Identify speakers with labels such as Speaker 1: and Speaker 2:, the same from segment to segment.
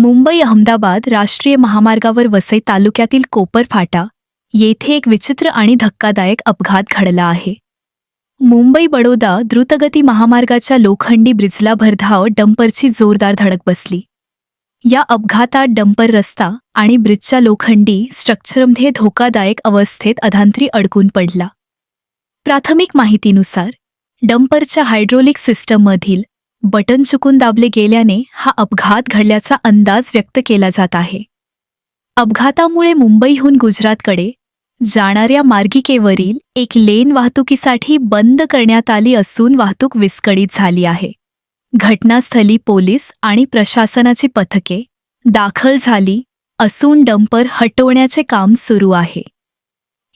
Speaker 1: मुंबई अहमदाबाद राष्ट्रीय महामार्गावर वसई तालुक्यातील कोपर फाटा येथे एक विचित्र आणि धक्कादायक अपघात घडला आहे. मुंबई बडोदा द्रुतगती महामार्गाच्या लोखंडी ब्रिजला भरधाव डंपरची जोरदार धडक बसली. या अपघातात डंपर रस्ता आणि ब्रिजच्या लोखंडी स्ट्रक्चरमध्ये धोकादायक अवस्थेत अधांतरी अडकून पडला. प्राथमिक माहितीनुसार डंपरच्या हायड्रोलिक सिस्टममधील बटन चुकून दाबले गेल्याने हा अपघात घडल्याचा अंदाज व्यक्त केला जात आहे. अपघातामुळे मुंबईहून गुजरातकडे जाणाऱ्या मार्गिकेवरील एक लेन वाहतुकीसाठी बंद करण्यात आली असून वाहतूक विस्कळीत झाली आहे. घटनास्थळी पोलीस आणि प्रशासनाची पथके दाखल झाली असून डंपर हटवण्याचे काम सुरू आहे.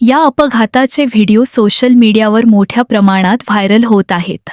Speaker 1: या अपघाताचे व्हिडिओ सोशल मीडियावर मोठ्या प्रमाणात व्हायरल होत आहेत.